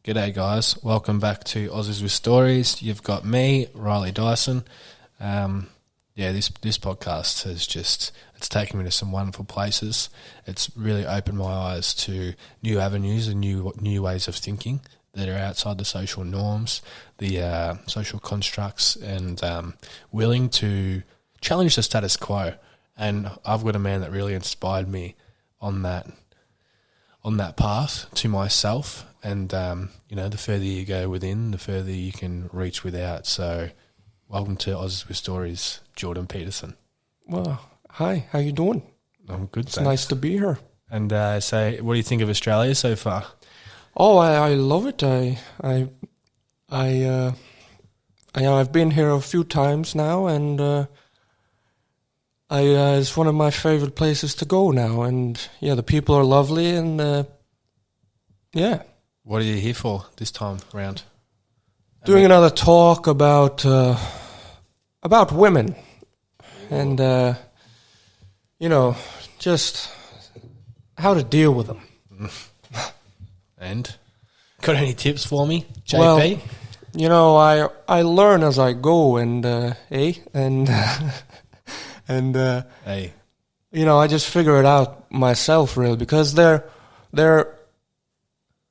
G'day guys, welcome back to Aussies with Stories. You've got me, Riley Dyson. This podcast it's taken me to some wonderful places. It's really opened my eyes to new avenues and new ways of thinking that are outside the social norms, the social constructs, and willing to challenge the status quo. And I've got a man that really inspired me on that path to myself. And, the further you go within, the further you can reach without. So welcome to Aussies with Stories, Jordan Peterson. Well, hi, how you doing? I'm good, It's nice to be here. And so what do you think of Australia so far? Oh, I love it. I've been here a few times now, and it's one of my favorite places to go now. And yeah, the people are lovely, and yeah. What are you here for this time round? Doing another talk about women, and just how to deal with them. And got any tips for me, JP? Well, I learn as I go, and hey. I just figure it out myself, really, because they're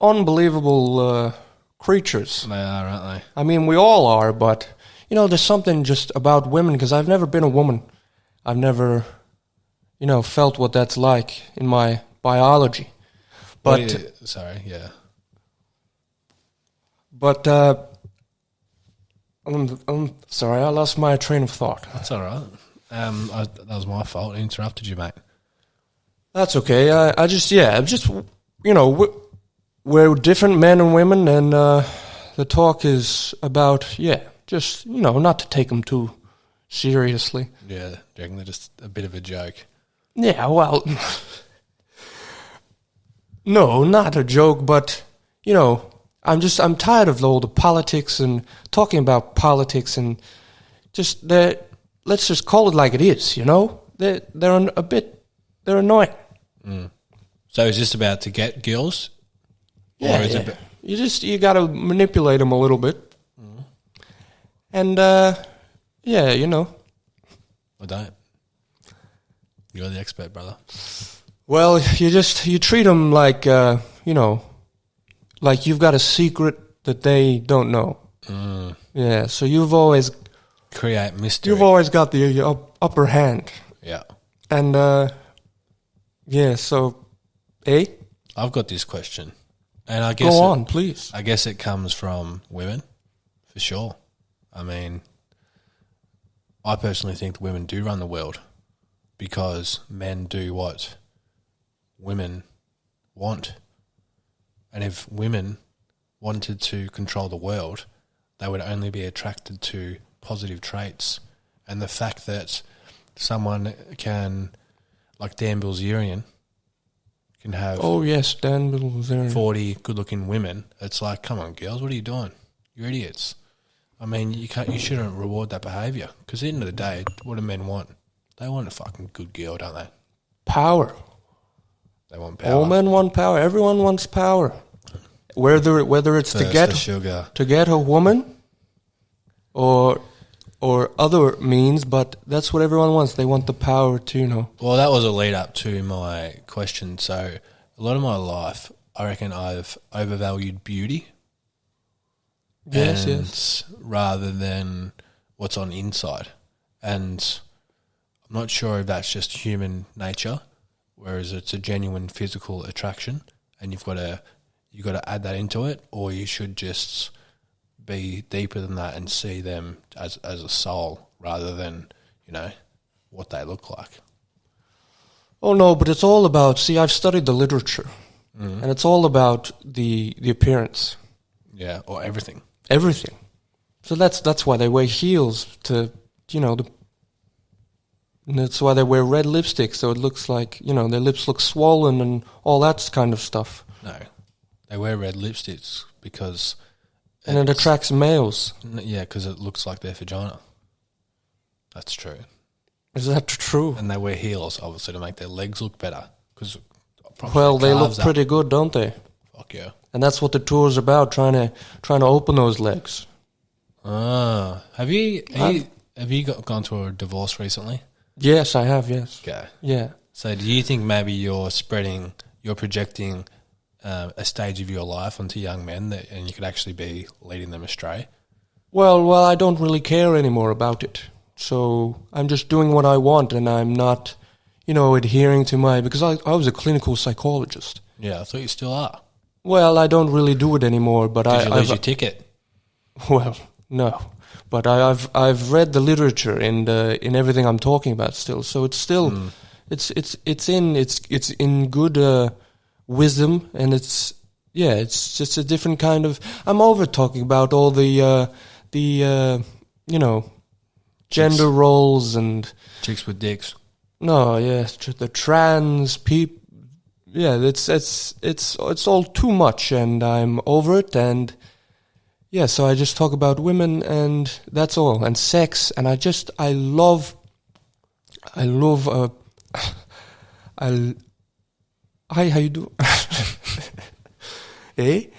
unbelievable creatures. They are, aren't they? I mean, we all are, but there's something just about women, because I've never been a woman. I've never, felt what that's like in my biology. But But I'm sorry, I lost my train of thought. That's all right. That was my fault. I interrupted you, mate. That's okay. We're different men and women, and the talk is about, not to take them too seriously. Yeah, do you reckon they're just a bit of a joke? Yeah, well, no, not a joke, but, I'm tired of all the politics and talking about politics, and let's just call it like it is, They're annoying. Mm. So is this about to get girls? Yeah, you got to manipulate them a little bit, and I don't. You're the expert, brother. Well, you treat them like like you've got a secret that they don't know. Mm. Yeah, so you've always create mystery. You've always got the upper hand. Yeah, and so, I've got this question. And I guess go on, please. I guess it comes from women, for sure. I mean, I personally think that women do run the world because men do what women want. And if women wanted to control the world, they would only be attracted to positive traits. And the fact that someone can, like Dan Bilzerian, can have Dan Bilzerian, 40 good-looking women. It's like, come on, girls, what are you doing? You're idiots. I mean, you shouldn't reward that behaviour, because at the end of the day, what do men want? They want a fucking good girl, don't they? Power. They want power. All men want power. Everyone wants power. Whether it's to get a woman or other means, but that's what everyone wants. They want the power to, Well, that was a lead up to my question. So a lot of my life, I reckon I've overvalued beauty. Yes. Rather than what's on the inside. And I'm not sure if that's just human nature, whereas it's a genuine physical attraction, and you've got to add that into it, or you should just be deeper than that and see them as a soul rather than, what they look like. Oh, no, but it's all about, I've studied the literature, and it's all about the appearance. Yeah, or everything. Everything. So that's why they wear heels and that's why they wear red lipstick, so it looks like, their lips look swollen and all that kind of stuff. No, they wear red lipsticks because... And it attracts males. Yeah, because it looks like their vagina. That's true. Is that true? And they wear heels, obviously, to make their legs look better. Well, they look pretty good, don't they? Fuck yeah. And that's what the tour is about, trying to open those legs. Have you gone through a divorce recently? Yes, I have, yes. Okay. Yeah. So do you think maybe you're projecting a stage of your life onto young men and you could actually be leading them astray? Well, I don't really care anymore about it. So I'm just doing what I want, and I'm not, adhering to because I was a clinical psychologist. Yeah, I thought you still are. Well, I don't really do it anymore, but Did you lose your ticket? Well, no. But I've read the literature and in everything I'm talking about still. So it's still it's in good wisdom, and it's just a different kind of. I'm over talking about all the gender roles and chicks with dicks. No, yeah, the trans people. Yeah, it's all too much, and I'm over it. And yeah, so I just talk about women, and that's all, and sex, and I love. Hi, how you do? Hey,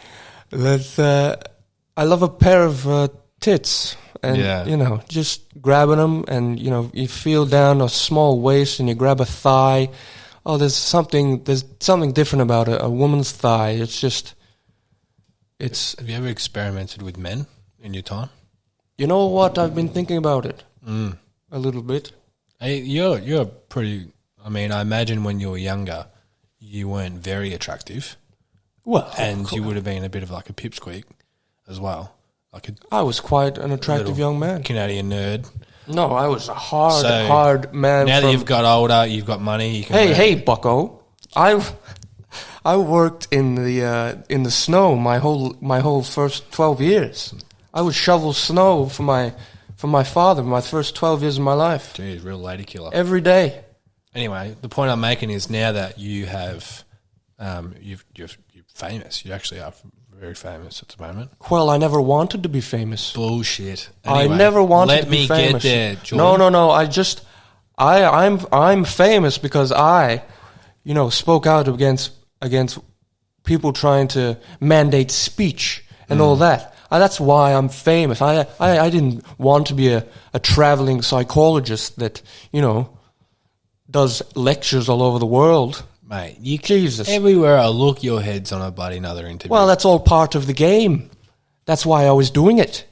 that's I love a pair of tits. And, just grabbing them and, you feel down a small waist and you grab a thigh. Oh, there's something different about a woman's thigh. It's just, Have you ever experimented with men in your time? You know what? I've been thinking about it. A little bit. Hey, you're pretty, I imagine when you were younger, you weren't very attractive. Well. And you would have been a bit of like a pipsqueak as well. I was quite an attractive young man. Canadian nerd. No, I was a hard man. Now that you've got older, you've got money. You can hey, bucko! I worked in the snow my whole first 12 years. I would shovel snow for my father my first 12 years of my life. Jeez, real lady killer. Every day. Anyway, the point I'm making is now that you have, you're famous. You actually are very famous at the moment. Well, I never wanted to be famous. Bullshit. Anyway, I never wanted to be famous. Let me get there, Jordan. No. I'm famous because I, spoke out against people trying to mandate speech and all that. That's why I'm famous. I didn't want to be a traveling psychologist that, does lectures all over the world. Mate, Jesus. Everywhere I look, your head's on a bloody another interview. Well, that's all part of the game. That's why I was doing it.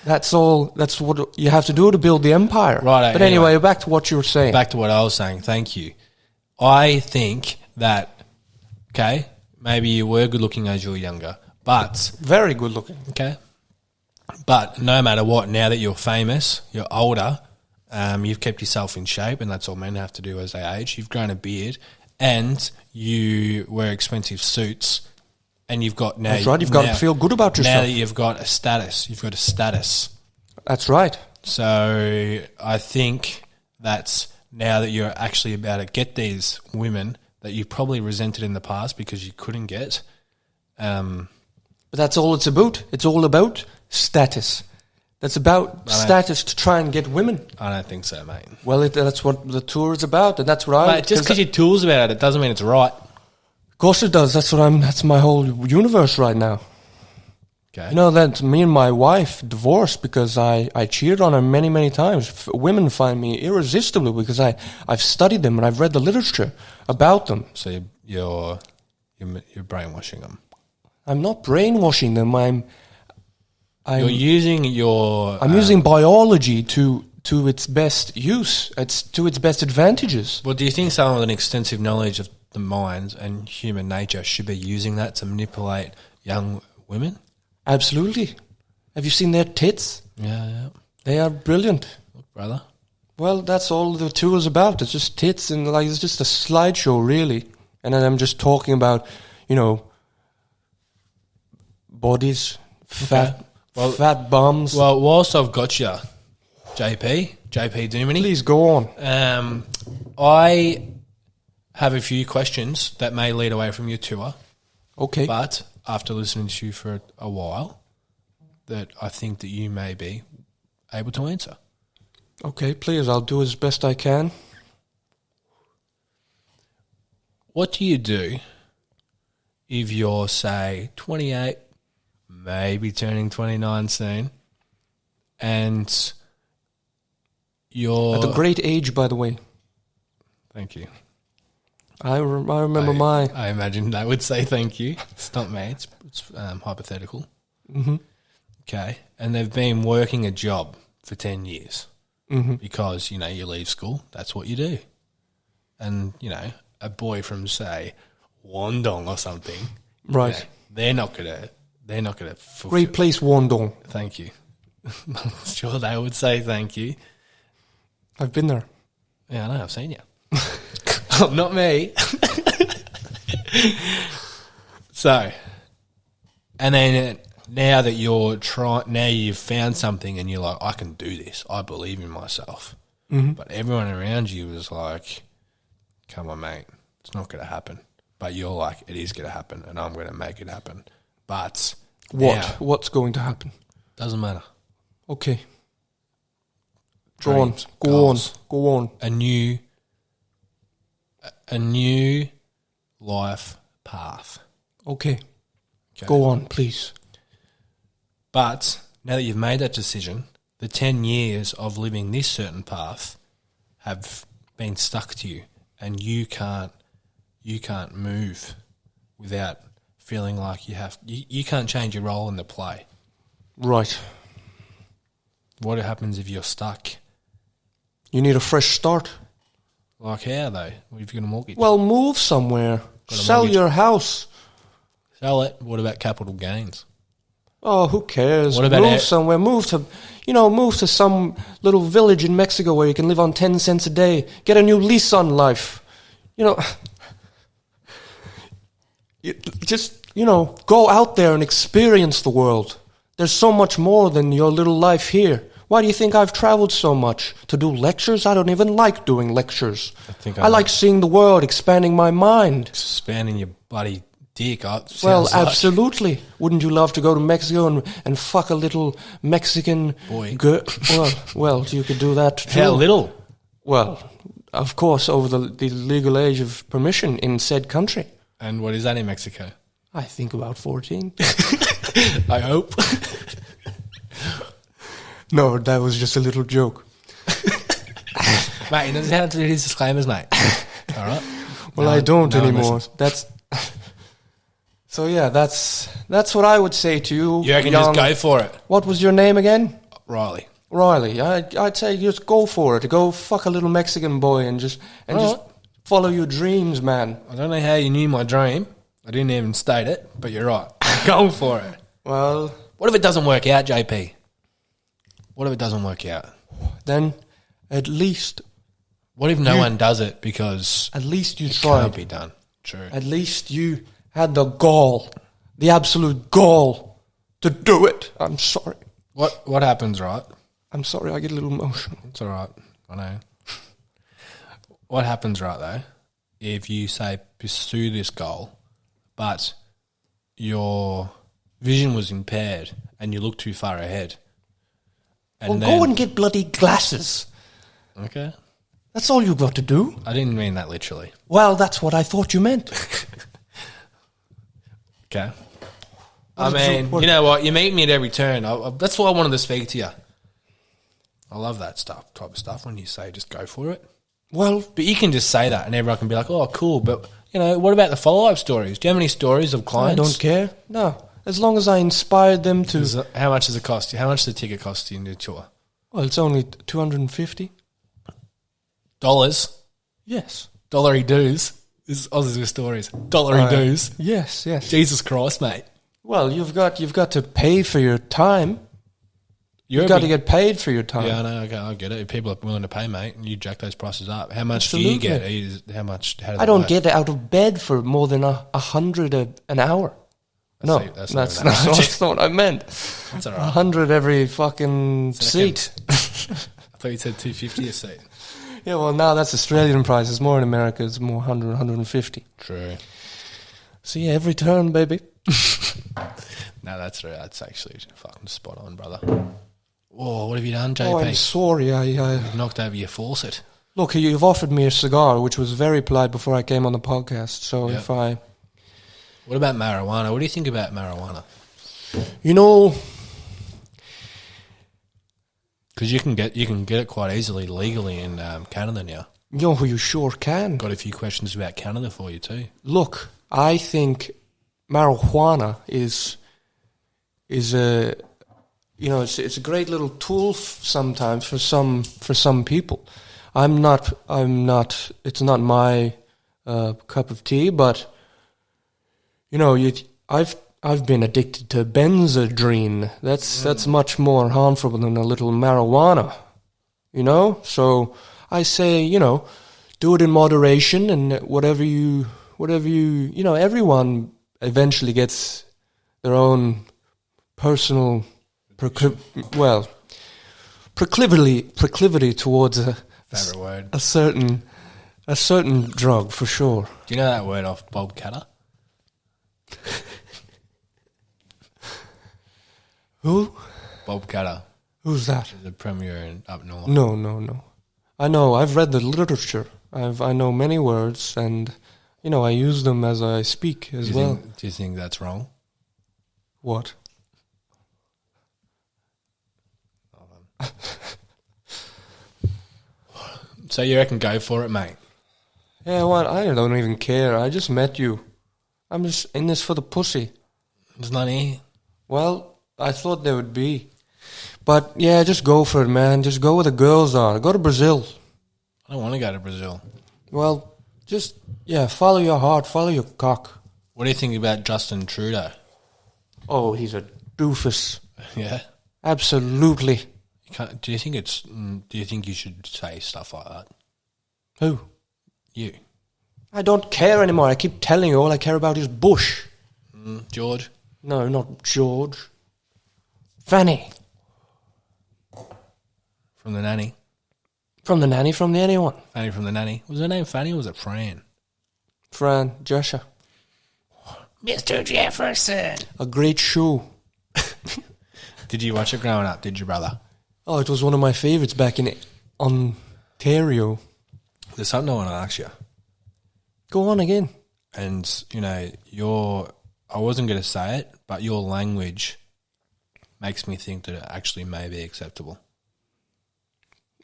That's all. That's what you have to do to build the empire. Right. But anyway, back to what you were saying. Back to what I was saying. Thank you. I think that, okay, maybe you were good looking as you were younger, but... Very good looking. Okay. But no matter what, now that you're famous, you're older... you've kept yourself in shape, and that's all men have to do as they age. You've grown a beard, and you wear expensive suits, and you've got now... That's right, you've got to feel good about yourself. Now that you've got a status. That's right. So I think that's now that you're actually about to get these women that you probably resented in the past because you couldn't get. But that's all it's about. It's all about status. That's about status to try and get women. I don't think so, mate. Well, that's what the tour is about, and that's what I... Mate, just because you're tools about it doesn't mean it's right. Of course it does. That's my whole universe right now. Okay. That me and my wife divorced because I cheated on her many, many times. Women find me irresistible because I've studied them and I've read the literature about them. So you're brainwashing them. I'm not brainwashing them. You're using your... I'm using biology to its best use. It's to its best advantages. Well, do you think someone with an extensive knowledge of the mind and human nature should be using that to manipulate young women? Absolutely. Have you seen their tits? Yeah. They are brilliant. Look, brother. Well, that's all the tour is about. It's just tits and it's just a slideshow, really. And then I'm just talking about, bodies, fat... Okay. Fat bums. Well, whilst I've got you, JP Doomany. Please go on. I have a few questions that may lead away from your tour. Okay. But after listening to you for a while, that I think that you may be able to answer. Okay, please. I'll do as best I can. What do you do if you're, say, 28, maybe turning 29 soon, and you're... At a great age, by the way. Thank you. I remember my... I imagine they would say thank you. It's not me. It's hypothetical. Mm-hmm. Okay. And they've been working a job for 10 years mm-hmm. because, you leave school. That's what you do. And, a boy from, say, Wandong or something. Right. They're not going to fulfill. Great place, Wandong. Thank you. I'm sure they would say thank you. I've been there. Yeah, I know. I've seen you. Not me. So, and then now that now you've found something and you're like, I can do this. I believe in myself. Mm-hmm. But everyone around you is like, come on, mate, it's not going to happen. But you're like, it is going to happen, and I'm going to make it happen. But what's going to happen? Doesn't matter. Okay. Dreams, Go on. A new life path. Okay. Go on, please. But now that you've made that decision, the 10 years of living this certain path have been stuck to you, and you can't move without feeling like you can't change your role in the play. Right. What happens if you're stuck? You need a fresh start. Like how, though? What if you're going to mortgage? Well, move somewhere. Sell your house. Sell it. What about capital gains? Oh, who cares? What about move somewhere. Move to some little village in Mexico where you can live on 10 cents a day. Get a new lease on life. Go out there and experience the world. There's so much more than your little life here. Why do you think I've traveled so much? To do lectures? I don't even like doing lectures. I like seeing the world, expanding my mind. Expanding your bloody dick. Well, absolutely. Wouldn't you love to go to Mexico and fuck a little Mexican boy? Well, you could do that too. How little? Well, of course, over the legal age of permission in said country. And what is that in Mexico? I think about 14. I hope. No, that was just a little joke. Mate, he doesn't have to do his disclaimers, mate. All right? Well, I don't anymore. So, yeah, that's what I would say to you. You reckon just go for it? What was your name again? Riley. I'd say just go for it. Go fuck a little Mexican boy and just follow your dreams, man. I don't know how you knew my dream. I didn't even state it, but you're right. Go for it. Well... What if it doesn't work out, JP? What if it doesn't work out? Then, at least... What if no one does it because... At least you tried. It can't be done. True. At least you had the gall, the absolute gall, to do it. I'm sorry. What happens, right? I'm sorry, I get a little emotional. It's all right. I know. What happens, right, though, if you, say, pursue this goal, but your vision was impaired and you look too far ahead? Well, go and get bloody glasses. Okay. That's all you've got to do. I didn't mean that literally. Well, that's what I thought you meant. Okay. You know what? You meet me at every turn. That's why I wanted to speak to you. I love that type of stuff when you say just go for it. Well, but you can just say that and everyone can be like, oh, cool. But, what about the follow-up stories? Do you have any stories of clients? I don't care. No. As long as I inspired them to... How much does it cost you? How much does the ticket cost you in the tour? Well, it's only $250. Dollars? Yes. Dollary dues? This is Aussies with Stories. Dollary dues? Yes. Jesus Christ, mate. Well, you've got to pay for your time. You've got to get paid for your time. Yeah, I know. I get it. If people are willing to pay, mate, and you jack those prices up. How much do you get? How much? I don't get out of bed for more than $100 an hour. That's not what I meant. That's all right. 100 every fucking seat. I thought you said $250 a seat. Yeah, well, now that's Australian prices. More in America, it's more 100, 150. True. So yeah, every turn, baby. No, that's true. That's actually fucking spot on, brother. Whoa, what have you done, JP? Oh, I'm sorry. You've knocked over your faucet. Look, you've offered me a cigar, which was very polite before I came on the podcast. So if I What about marijuana? What do you think about marijuana? You know, because you can get it quite easily legally in Canada now. You sure can. Got a few questions about Canada for you too. Look, I think marijuana is a it's a great little tool sometimes for some people. I'm not. It's not my cup of tea, but I've been addicted to Benzedrine. That's much more harmful than a little marijuana. So I say, do it in moderation, and whatever you everyone eventually gets their own personal proclivity towards favorite word, a certain drug for sure. Do you know that word off Bob Catter? Who? Bob Catter. Who's that? He's the premier up north. No. I know. I've read the literature. I know many words, and I use them as I speak as well. Do you think that's wrong? What? So you reckon go for it, mate? Yeah, what? I don't even care. I just met you. I'm just in this for the pussy. There's none here. Well, I thought there would be. But, yeah, just go for it, man. Just go where the girls are. Go to Brazil. I don't want to go to Brazil. Well, just, follow your heart. Follow your cock. What do you think about Justin Trudeau? Oh, he's a doofus. Yeah? Absolutely. Do you think you should say stuff like that? Who? You. I don't care anymore. I keep telling you all I care about is Bush. George? No, not George. Fanny. From the nanny? From the nanny, from the anyone. Fanny from the nanny. Was her name Fanny or was it Fran? Fran Jesha. Mr. Jefferson. A great show. Did you watch it growing up, did you, brother? Oh, it was one of my favourites back in Ontario. There's something I want to ask you. Go on again. And, I wasn't going to say it, but your language makes me think that it actually may be acceptable.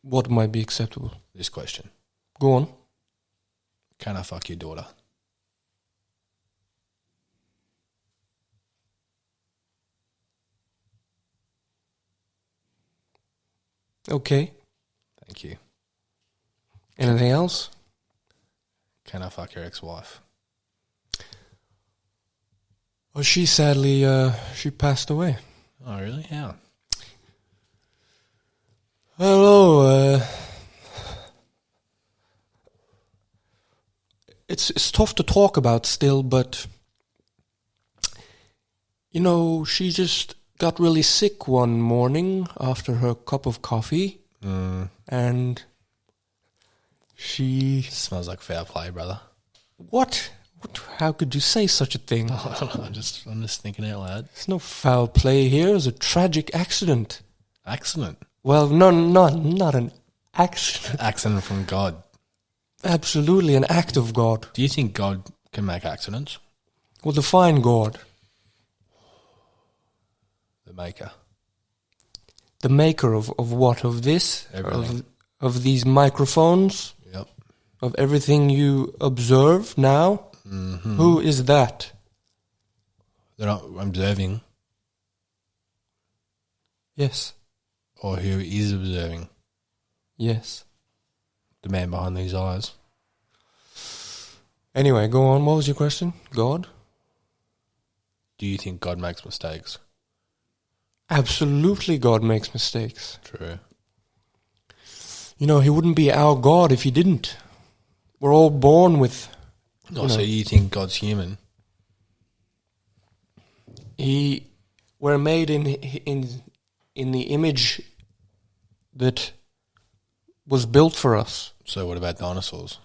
What might be acceptable? This question. Go on. Can I fuck your daughter? Okay. Thank you. Anything else? Can I fuck your ex-wife? Well, she sadly, she passed away. Oh, really? How? Hello. It's tough to talk about still, but she just got really sick one morning after her cup of coffee, and she smells like fair play, brother. What? How could you say such a thing? I'm just thinking out loud. There's no foul play here. It's a tragic accident. Accident? Well, no, not an accident. Accident from God. Absolutely, an act of God. Do you think God can make accidents? Well, define God. The maker. The maker of what? Of this? Everything. Of these microphones? Yep. Of everything you observe now? Mm-hmm. Who is that? They're not observing. Yes. Or who is observing? Yes. The man behind these eyes. Anyway, go on. What was your question? God? Do you think God makes mistakes? Absolutely, God makes mistakes. True. He wouldn't be our God if he didn't. We're all born with... So you think God's human? We're made in the image that was built for us. So what about dinosaurs?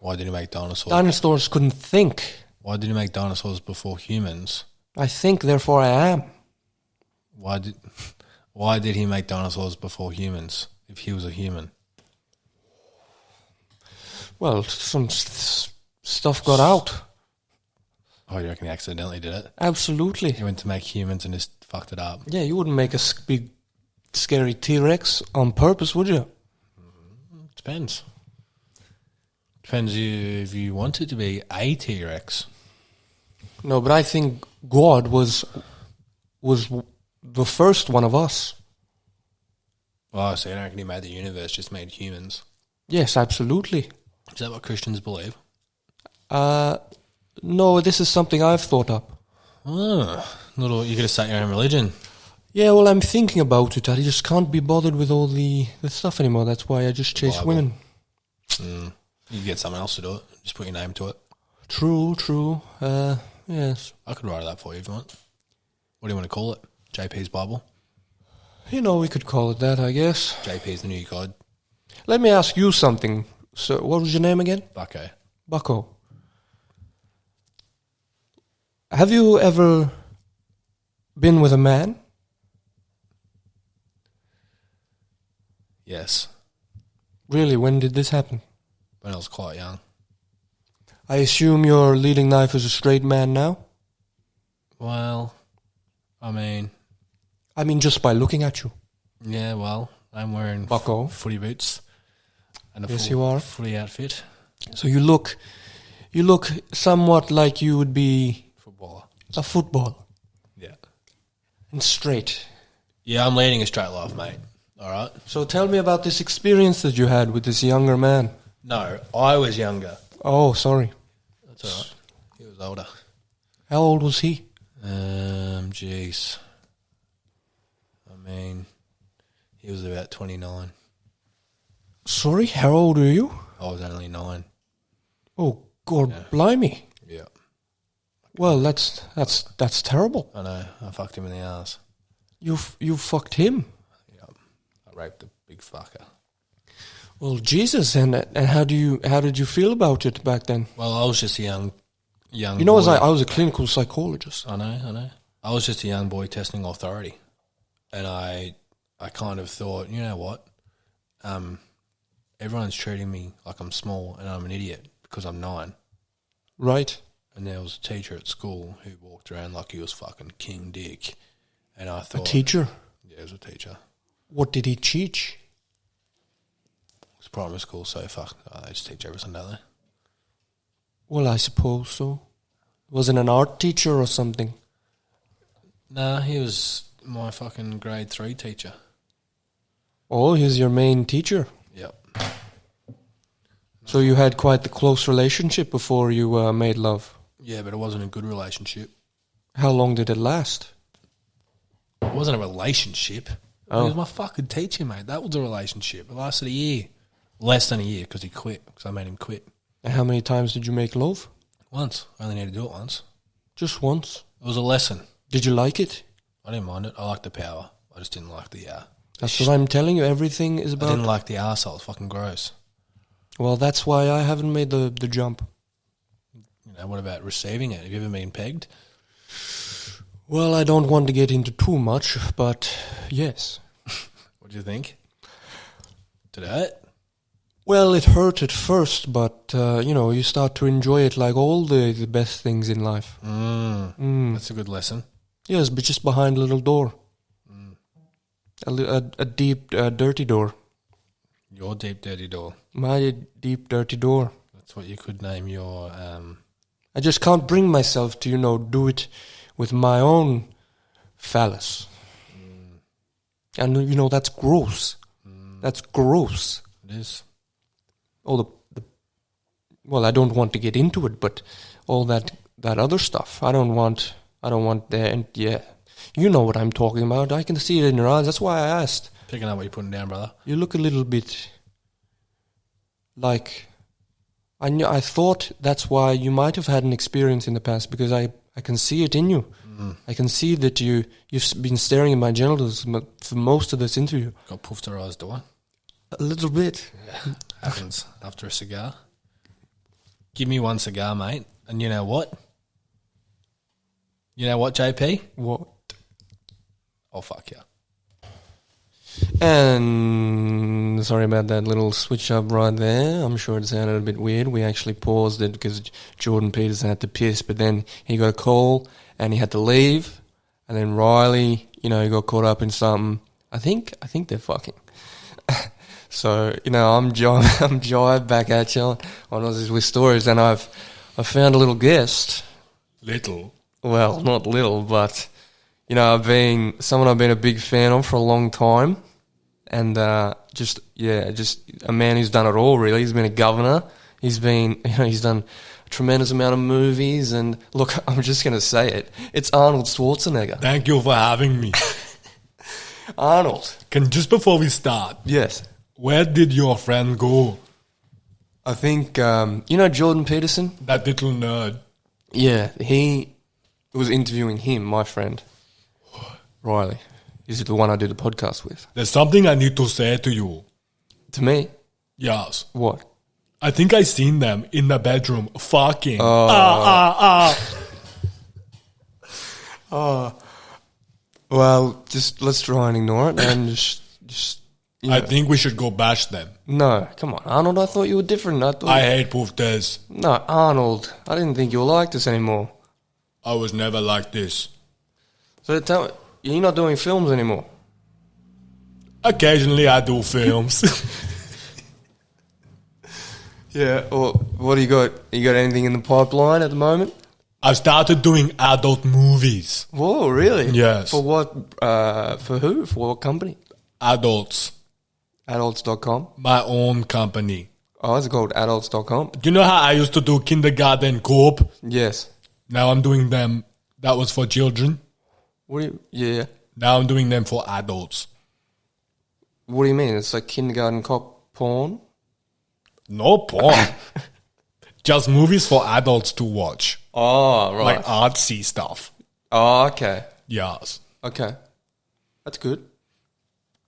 Why did he make dinosaurs? Dinosaurs couldn't think. Why did he make dinosaurs before humans? I think, therefore I am. Why did he make dinosaurs before humans if he was a human? Well, some stuff got out. Oh, you reckon he accidentally did it? Absolutely. He went to make humans and just fucked it up. Yeah, you wouldn't make a big, scary T-Rex on purpose, would you? Depends. Depends if you want it to be a T-Rex. No, but I think God was the first one of us. Oh, so you don't reckon he made the universe, just made humans? Yes, absolutely. Is that what Christians believe? No, this is something I've thought up. Oh, you could have start your own religion. Yeah, well, I'm thinking about it. I just can't be bothered with all the stuff anymore. That's why I just chase Bible. women. You could get someone else to do it. Just put your name to it. True. Yes. I could write it up for you if you want. What do you want to call it? JP's Bible? You know, we could call it that, I guess. JP's the new God. Let me ask you something. So, what was your name again? Bucko. Bucko. Have you ever been with a man? Yes. Really, when did this happen? When I was quite young. I assume you're leading life as a straight man now? Well, I mean, just by looking at you. Yeah, well, I'm wearing Bucko. Footy boots and a Yes, full you are. footy outfit. So you look somewhat like you would be Footballer. a footballer. Yeah. And straight. Yeah, I'm leading a straight life, mate. All right? So tell me about this experience that you had with this younger man. No, I was younger. Oh, sorry. That's all right. He was older. How old was he? Jeez. I mean, he was about 29. Sorry, how old are you? I was only 9. Oh, God, blimey. Yeah. Well, that's terrible. I know. I fucked him in the ass. You fucked him. Yeah. I raped the big fucker. Well, Jesus, and how did you feel about it back then? Well, I was just a young You know, boy. I was a clinical psychologist. I know. I was just a young boy testing authority. And I kind of thought, you know what? Everyone's treating me like I'm small and I'm an idiot because I'm 9. Right. And there was a teacher at school who walked around like he was fucking King Dick. And I thought... A teacher? Yeah, he was a teacher. What did he teach? It was primary school, so they just teach everything, don't they? Well, I suppose so. Was it an art teacher or something? Nah, he was my fucking grade 3 teacher. Oh, he's your main teacher? Yep. So you had quite the close relationship before you made love? Yeah, but it wasn't a good relationship. How long did it last? It wasn't a relationship. Oh. He was my fucking teacher, mate. That was a relationship. It lasted a year. Less than a year because he quit, because I made him quit. And how many times did you make love? Once. I only needed to do it once. Just once? It was a lesson. Did you like it? I didn't mind it. I liked the power. I just didn't like the... That's what I'm telling you. Everything is about... I didn't like the arsehole. It's fucking gross. Well, that's why I haven't made the jump. You know, what about receiving it? Have you ever been pegged? Well, I don't want to get into too much, but yes. What do you think? Did it hurt? Well, it hurt at first, but, you start to enjoy it like all the best things in life. That's a good lesson. Yes, but just behind a little door. A deep, dirty door. Your deep, dirty door. My deep, dirty door. That's what you could name your... I just can't bring myself to, do it with my own phallus. And, that's gross. That's gross. It is. All well, I don't want to get into it, but all that other stuff, I don't want that. And yeah, you know what I'm talking about. I can see it in your eyes. That's why I asked. Picking up what you're putting down, brother. You look a little bit like I thought that's why you might have had an experience in the past, because I can see it in you. I can see that you've been staring at my genitals for most of this interview. Got puffed her eyes, do I? A little bit. Yeah, happens after a cigar. Give me one cigar, mate. And you know what? You know what, JP? What? Oh, fuck yeah. And sorry about that little switch up right there. I'm sure it sounded a bit weird. We actually paused it because Jordan Peterson had to piss, but then he got a call and he had to leave. And then Riley, he got caught up in something. I think they're fucking. So, I'm Jive back at you on Aussies with Stories, and I've found a little guest. Little? Well, not little, but, I've been a big fan of for a long time. And just a man who's done it all, really. He's been a governor. He's done a tremendous amount of movies. And look, I'm just going to say it. It's Arnold Schwarzenegger. Thank you for having me. Arnold. Just before we start. Yes. Where did your friend go? I think, Jordan Peterson? That little nerd. Yeah, he was interviewing him, my friend, Riley. Is it the one I do the podcast with? There's something I need to say to you. To me? Yes. What? I think I seen them in the bedroom fucking. Well, just let's try and ignore it and just. I think we should go bash them. No, come on, Arnold. I thought you were different. I hate poofers. No, Arnold. I didn't think you were like this anymore. I was never like this. So tell me, you're not doing films anymore? Occasionally I do films. Yeah, or what do you got? You got anything in the pipeline at the moment? I've started doing adult movies. Whoa, really? Yes. For what? For who? For what company? Adults. Adults.com? My own company. Oh, it's called adults.com? Do you know how I used to do kindergarten co-op? Yes. Now I'm doing them. That was for children. Yeah. Now I'm doing them for adults. What do you mean? It's like kindergarten cop porn? No porn. Just movies for adults to watch. Oh, right. Like artsy stuff. Oh, okay. Yes. Okay. That's good.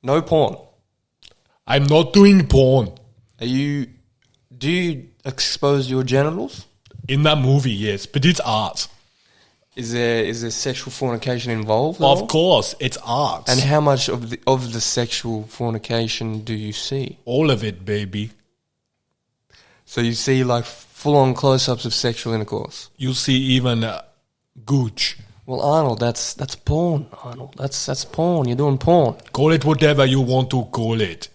No porn. I'm not doing porn. Do you expose your genitals? In that movie, yes, but it's art. Is there sexual fornication involved? Of course, it's art. And how much of the sexual fornication do you see? All of it, baby. So you see like full-on close-ups of sexual intercourse? You see even gooch. Well, Arnold, that's porn, Arnold. That's porn. You're doing porn. Call it whatever you want to call it.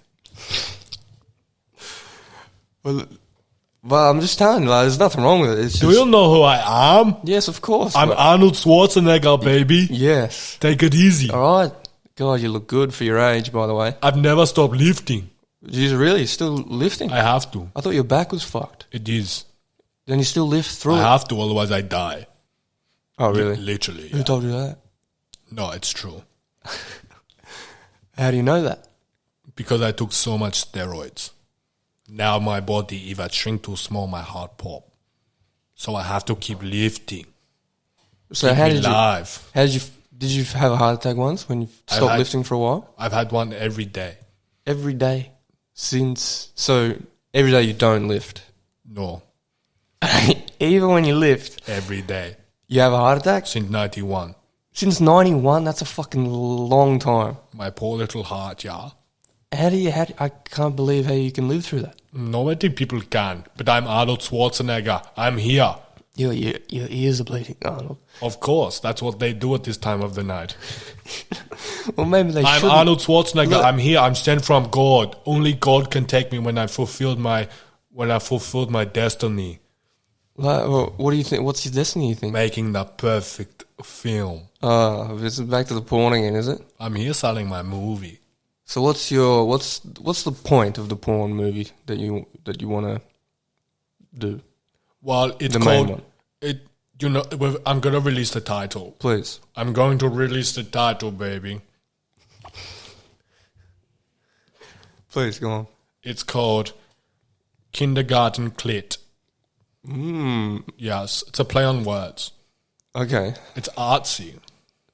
Well, I'm just telling you, like, there's nothing wrong with it. Do you know who I am? Yes, of course. I'm Arnold Schwarzenegger, baby. Yes. Take it easy. All right. God, you look good for your age, by the way. I've never stopped lifting. Jeez, really? You're still lifting? I have to. I thought your back was fucked. It is. Then you still lift through it? I have to, otherwise I die. Oh, really? Literally. Who told you that? No, it's true. How do you know that? Because I took so much steroids. Now my body, if I shrink too small, my heart pop. So I have to keep lifting. So keep how me did alive. Did you have a heart attack once when you stopped lifting for a while? I've had one every day. Every day? So every day you don't lift? No. Even when you lift? Every day. You have a heart attack? Since 91. Since 91? That's a fucking long time. My poor little heart, yeah. I can't believe how you can live through that. Nobody people can, but I'm Arnold Schwarzenegger. I'm here. Your ears are bleeding, Arnold. Of course, that's what they do at this time of the night. Well, maybe they I'm shouldn't. Arnold Schwarzenegger. Look. I'm here. I'm sent from God. Only God can take me when I fulfilled my destiny. Well, what do you think? What's your destiny, you think? Making the perfect film. This is back to the porn again, is it? I'm here selling my movie. So what's the point of the porn movie that you want to do? Well, it's the called main one. it. You know, I'm gonna release the title. Please. I'm going to release the title, baby. Please go on. It's called Kindergarten Clit. Yes, it's a play on words. Okay. It's artsy.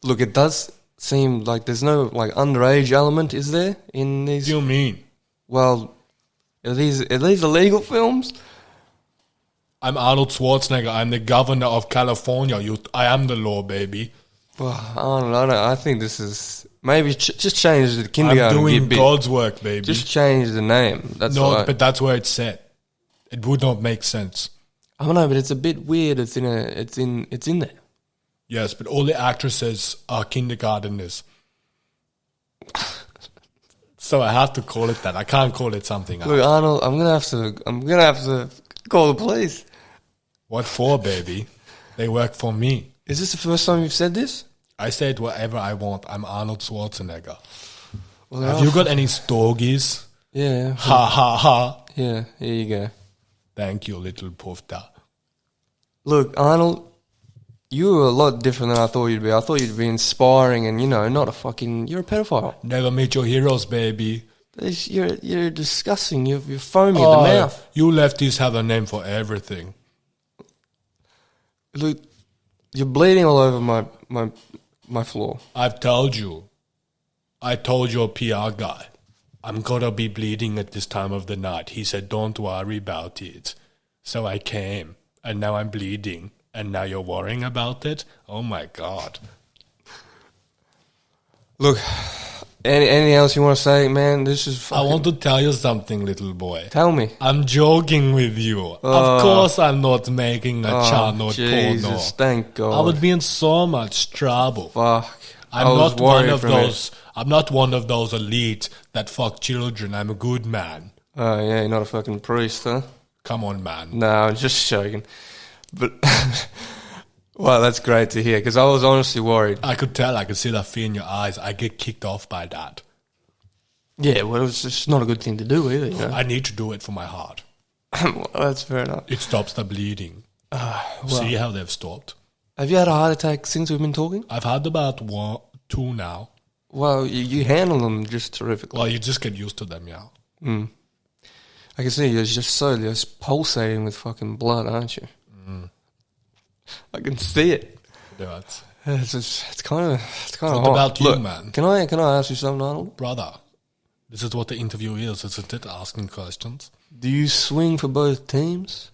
Look, it does seem like there's no like underage element, is there, in these? What do you mean? Well, are these illegal films? I'm Arnold Schwarzenegger. I'm the governor of California. I am the law, baby. Well, I don't know. I think this is... Maybe just change the kindergarten. I'm doing God's work, baby. Just change the name. But that's where it's set. It would not make sense. I don't know, but it's a bit weird. It's in there. Yes, but all the actresses are kindergarteners. So I have to call it that. I can't call it something else. Look, Arnold, I'm gonna have to call the police. What for, baby? They work for me. Is this the first time you've said this? I said whatever I want. I'm Arnold Schwarzenegger. Well, have you got any stogies? Yeah. Ha ha ha. Yeah, here you go. Thank you, little pufta. Look, Arnold, you were a lot different than I thought you'd be. I thought you'd be inspiring and, not a fucking... You're a pedophile. Never meet your heroes, baby. You're disgusting. You're foamy at the mouth. You lefties have a name for everything. Look, you're bleeding all over my floor. I've told you. I told your PR guy. I'm gonna be bleeding at this time of the night. He said, don't worry about it. So I came. And now I'm bleeding. And now you're worrying about it? Oh, my God. Look, anything else you want to say, man? This is fucking... I want to tell you something, little boy. Tell me. I'm joking with you. Of course I'm not making a child porno. Jesus, thank God. I would be in so much trouble. Fuck. I'm not one of those elite that fuck children. I'm a good man. Oh, yeah, you're not a fucking priest, huh? Come on, man. No, I'm just joking. But, well, that's great to hear, because I was honestly worried. I could tell. I could see that fear in your eyes. I get kicked off by that. Yeah, well, it's just not a good thing to do either, I need to do it for my heart. Well, that's fair enough. It stops the bleeding. See how they've stopped. Have you had a heart attack since we've been talking? I've had about 2 now. Well, you handle them just terrifically. Well, you just get used to them, yeah. I can see you're just pulsating with fucking blood, aren't you? I can see it. Yeah, it's kind of what hot. About you, Look, man? Can I ask you something, Arnold? Brother, this is what the interview is, isn't it? Asking questions. Do you swing for both teams?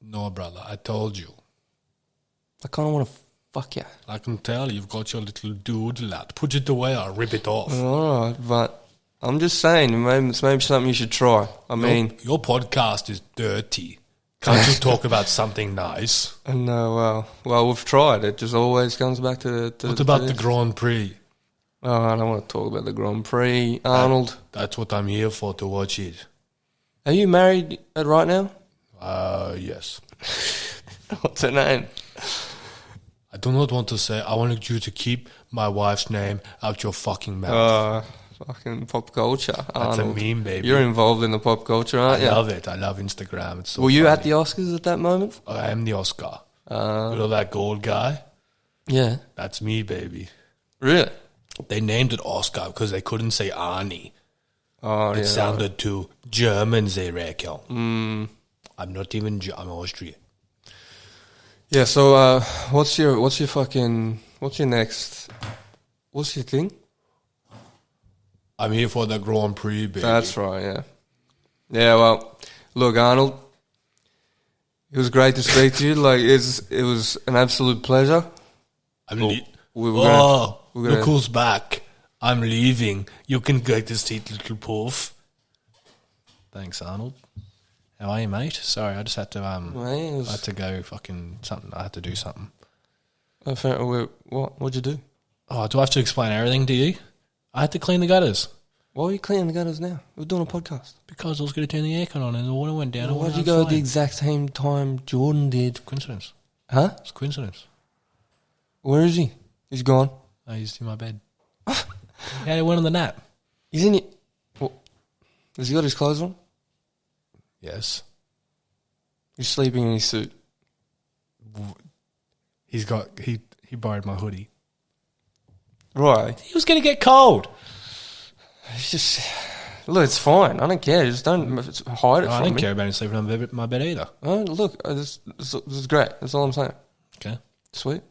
No, brother. I told you. I kind of want to fuck you. I can tell you've got your little dude lad. Put it away or rip it off. All right, but I'm just saying, maybe it's something you should try. I mean, your podcast is dirty. Can't you talk about something nice? No, well, we've tried. It just always comes back to what about the Grand Prix? Oh, I don't want to talk about the Grand Prix, Arnold. That's what I'm here for, to watch it. Are you married right now? Yes. What's her name? I do not want to say. I wanted you to keep my wife's name out your fucking mouth. Fucking pop culture, Arnold. That's a meme, baby. You're involved in the pop culture, aren't you? I love it. I love Instagram. It's so Were you funny. at the Oscars at that moment? I am the Oscar. You know that gold guy? Yeah. That's me, baby. Really? They named it Oscar because they couldn't say Arnie. Oh, it sounded too German, they reckon. I'm not even I'm Austrian. Yeah, so what's your thing? I'm here for the Grand Prix, baby. That's right, yeah. Yeah, well, look, Arnold, it was great to speak to you. Like, it was an absolute pleasure. Look who's back. I'm leaving. You can go to seat, little poof. Thanks, Arnold. How are you, mate? Sorry, I just had to I had to go fucking something. I had to do something. What'd you do? Oh, do I have to explain everything to you? I had to clean the gutters. Why are you cleaning the gutters now? We're doing a podcast. Because I was going to turn the aircon on and the water went down. Why did you go at the exact same time Jordan did? Coincidence. Huh? It's coincidence. Where is he? He's gone. Oh, he's in my bed. Yeah, he went on the nap. He's in it. Has he got his clothes on? Yes. He's sleeping in his suit. He borrowed my hoodie. Right. He was going to get cold. It's just... Look, it's fine. I don't care. Just don't hide it from me. I don't care about him sleeping on my bed either. Oh, look, this is great. That's all I'm saying. Okay. Sweet.